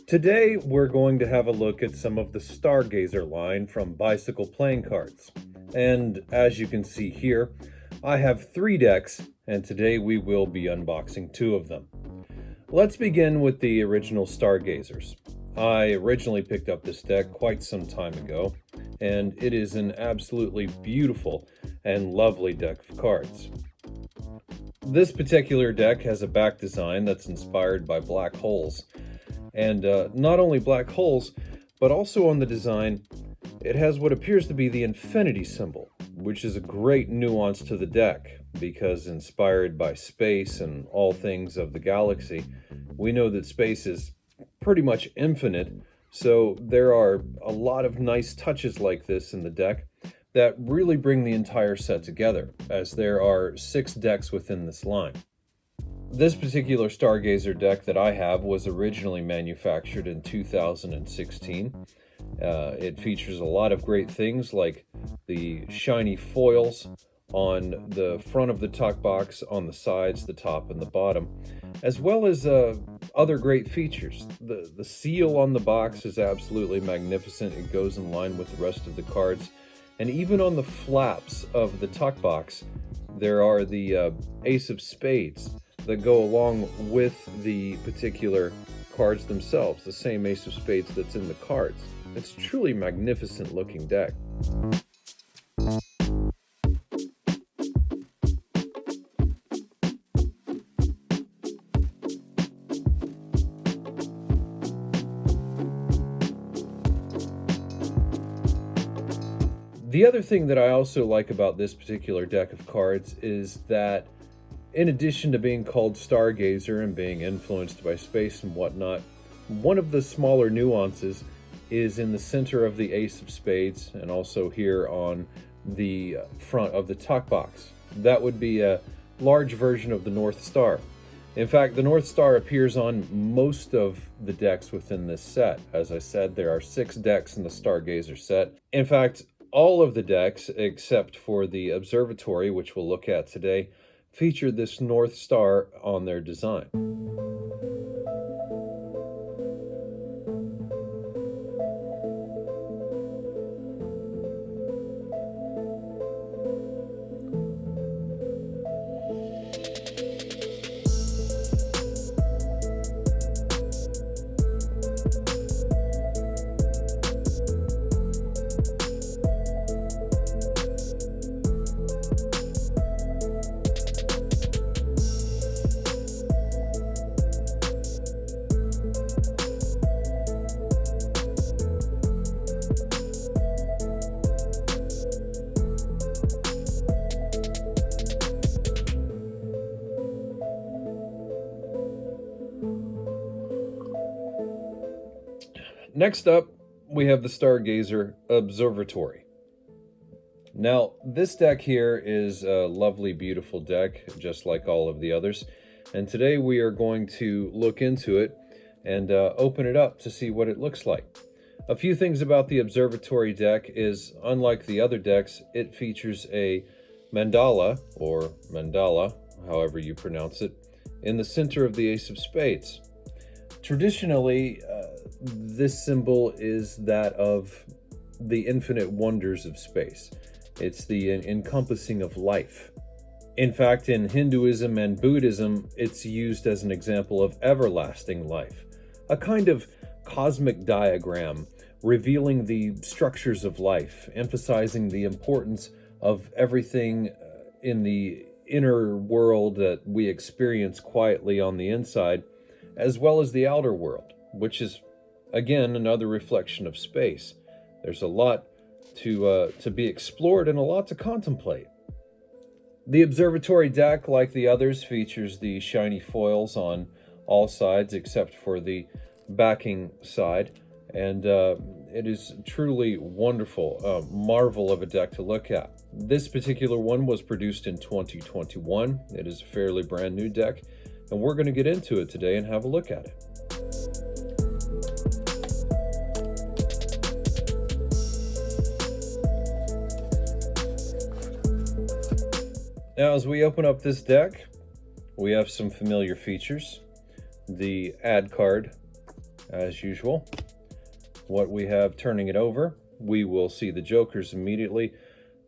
Today, we're going to have a look at some of the Stargazer line from Bicycle playing cards. And as you can see here, I have 3 decks, and today we will be unboxing 2 of them. Let's begin with the original Stargazers. I originally picked up this deck quite some time ago, and it is an absolutely beautiful and lovely deck of cards. This particular deck has a back design that's inspired by black holes. And not only black holes, but also on the design, it has what appears to be the infinity symbol, which is a great nuance to the deck, because inspired by space and all things of the galaxy, we know that space is pretty much infinite, so there are a lot of nice touches like this in the deck that really bring the entire set together, as there are 6 decks within this line. This particular Stargazer deck that I have was originally manufactured in 2016. It features a lot of great things like the shiny foils on the front of the tuck box, on the sides, the top, and the bottom, as well as other great features. The seal on the box is absolutely magnificent. It goes in line with the rest of the cards. And even on the flaps of the tuck box, there are the Ace of Spades that go along with the particular cards themselves, the same Ace of Spades that's in the cards. It's a truly magnificent looking deck. The other thing that I also like about this particular deck of cards is that in addition to being called Stargazer and being influenced by space and whatnot, one of the smaller nuances is in the center of the Ace of Spades and also here on the front of the tuck box. That would be a large version of the North Star. In fact, the North Star appears on most of the decks within this set. As I said, there are 6 decks in the Stargazer set. In fact, all of the decks, except for the Observatory, which we'll look at today, feature this North Star on their design. Next up, we have the Stargazer Observatory. Now, this deck here is a lovely, beautiful deck, just like all of the others. And today we are going to look into it and open it up to see what it looks like. A few things about the Observatory deck is, unlike the other decks, it features a mandala, or mandala, however you pronounce it, in the center of the Ace of Spades. Traditionally, this symbol is that of the infinite wonders of space. It's the encompassing of life. In fact, in Hinduism and Buddhism, it's used as an example of everlasting life, a kind of cosmic diagram revealing the structures of life, emphasizing the importance of everything in the inner world that we experience quietly on the inside, as well as the outer world, which is, again, another reflection of space. There's a lot to be explored and a lot to contemplate. The Observatory deck, like the others, features the shiny foils on all sides except for the backing side, and it is truly wonderful, a marvel of a deck to look at. This particular one was produced in 2021. It is a fairly brand new deck, and we're going to get into it today and have a look at it. Now, as we open up this deck, we have some familiar features. The ad card, as usual. What we have turning it over, we will see the jokers immediately.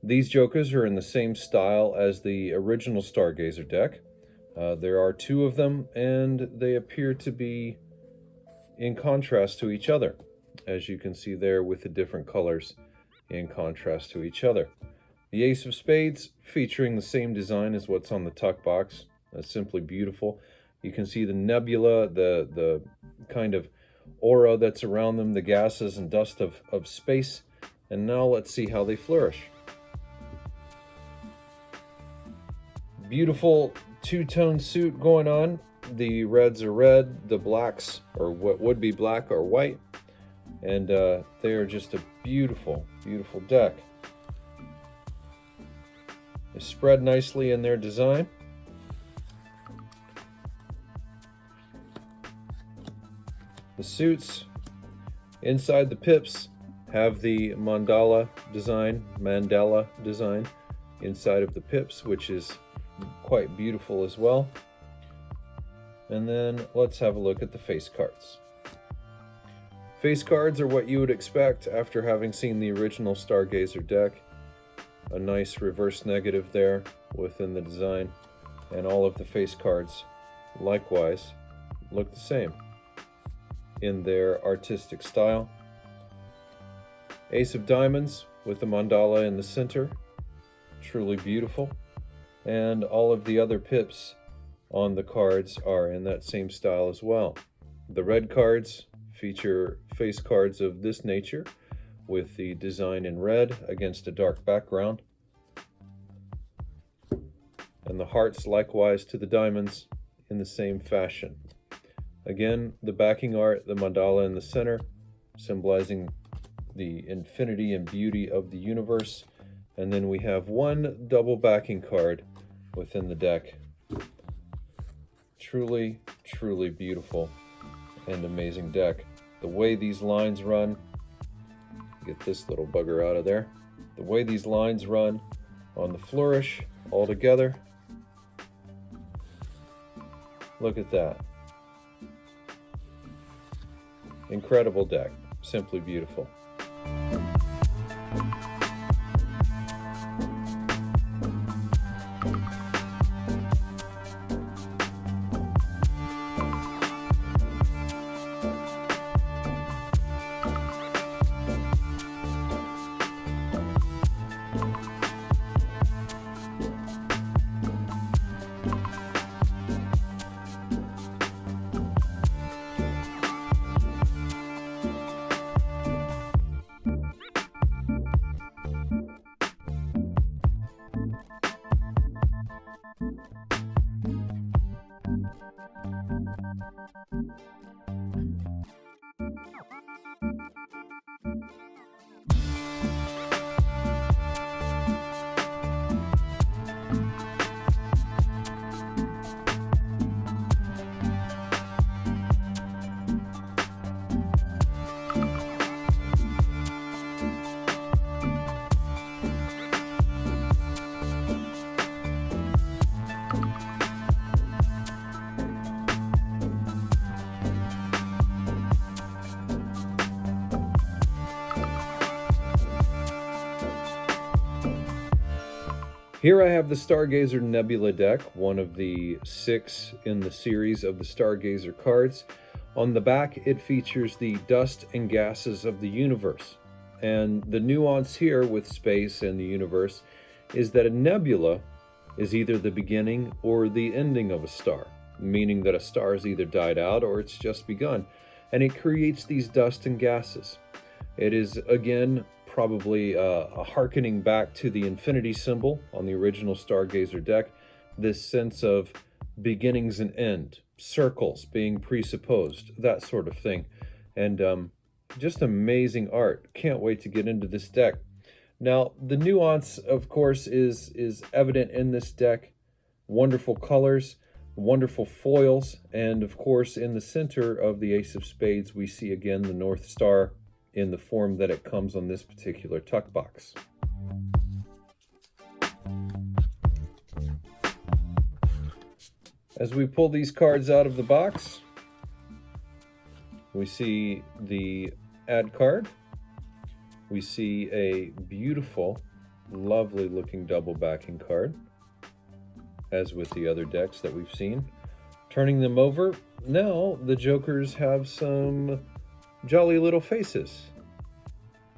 These jokers are in the same style as the original Stargazer deck. There are two of them, and they appear to be in contrast to each other, as you can see there with the different colors in contrast to each other. The Ace of Spades, featuring the same design as what's on the tuck box. That's simply beautiful. You can see the nebula, the kind of aura that's around them, the gases and dust of space. And now let's see how they flourish. Beautiful two-tone suit going on. The reds are red, the blacks, or what would be black, are white. And they are just a beautiful, beautiful deck. They spread nicely in their design. The suits inside the pips have the mandala design inside of the pips, which is quite beautiful as well. And then let's have a look at the face cards. Face cards are what you would expect after having seen the original Stargazer deck. A nice reverse negative there within the design, and all of the face cards likewise look the same in their artistic style. Ace of Diamonds with the mandala in the center, truly beautiful. And all of the other pips on the cards are in that same style as well. The red cards feature face cards of this nature with the design in red against a dark background. And the hearts likewise to the diamonds in the same fashion. Again, the backing art, the mandala in the center, symbolizing the infinity and beauty of the universe. And then we have one double backing card within the deck. Truly, truly beautiful and amazing deck. The way these lines run, get this little bugger out of there. The way these lines run on the flourish all together. Look at that. Incredible deck, simply beautiful. Here I have the Stargazer Nebula deck, one of the 6 in the series of the Stargazer cards. On the back, it features the dust and gases of the universe. And the nuance here with space and the universe is that a nebula is either the beginning or the ending of a star, meaning that a star has either died out or it's just begun. And it creates these dust and gases. It is, again, probably a hearkening back to the infinity symbol on the original Stargazer deck, this sense of beginnings and end, circles being presupposed, that sort of thing. And just amazing art. Can't wait to get into this deck. Now, the nuance, of course, is evident in this deck. Wonderful colors, wonderful foils, and of course, in the center of the Ace of Spades, we see again the North Star in the form that it comes on this particular tuck box. As we pull these cards out of the box, We see the ad card. We see a beautiful, lovely looking double backing card, as with the other decks that we've seen. Turning them over, now the Jokers have some jolly little faces.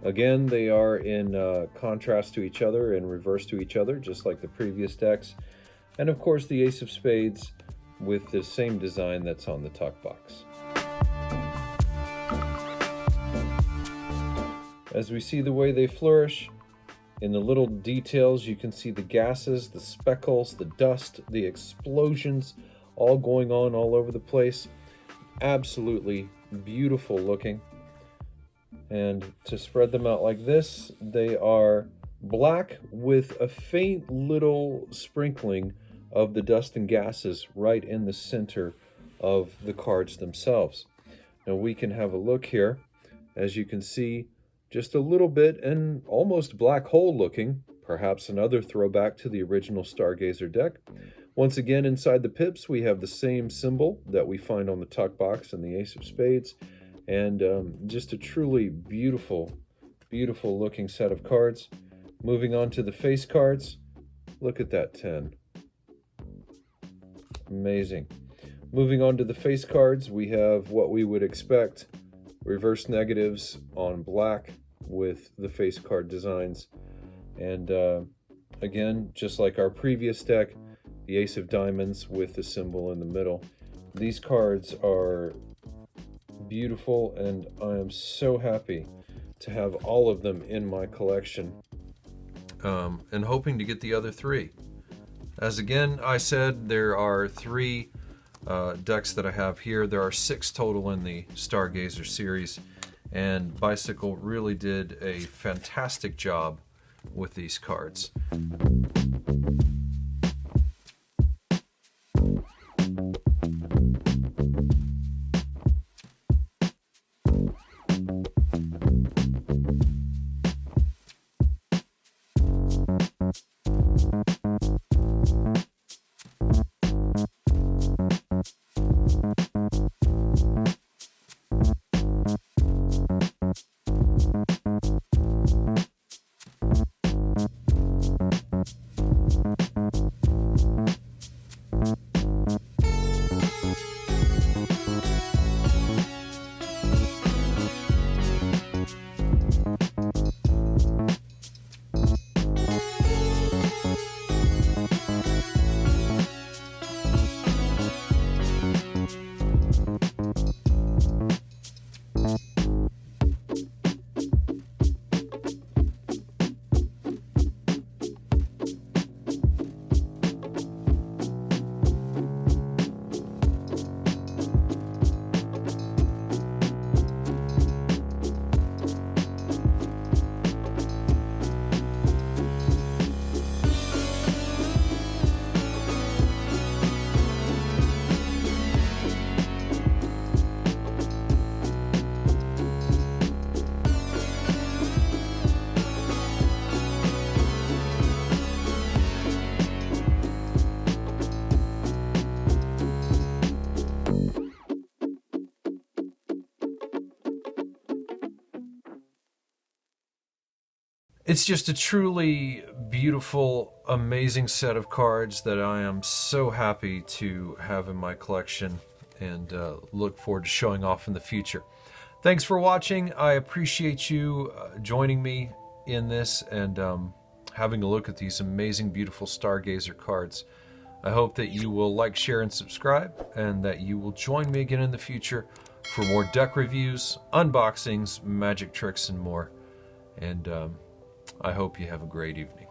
Again, they are in contrast to each other and reverse to each other, just like the previous decks. And of course, the Ace of Spades with the same design that's on the tuck box. As we see the way they flourish, in the little details you can see the gases, the speckles, the dust, the explosions, all going on all over the place. Absolutely beautiful looking. And to spread them out like this, they are black with a faint little sprinkling of the dust and gases right in the center of the cards themselves. Now we can have a look here. As you can see, just a little bit and almost black hole looking, perhaps another throwback to the original Stargazer deck. Once again, inside the pips, we have the same symbol that we find on the tuck box and the Ace of Spades. And just a truly beautiful, beautiful looking set of cards. Moving on to the face cards. Look at that 10. Amazing. Moving on to the face cards, we have what we would expect. Reverse negatives on black with the face card designs. And again, just like our previous deck, the Ace of Diamonds with the symbol in the middle. These cards are beautiful, and I am so happy to have all of them in my collection, and hoping to get the other 3. As again I said, there are 3 decks that I have here. There are 6 total in the Stargazer series, and Bicycle really did a fantastic job with these cards. It's just a truly beautiful, amazing set of cards that I am so happy to have in my collection and look forward to showing off in the future. Thanks for watching. I appreciate you joining me in this and having a look at these amazing, beautiful Stargazer cards. I hope that you will like, share, and subscribe, and that you will join me again in the future for more deck reviews, unboxings, magic tricks, and more. And I hope you have a great evening.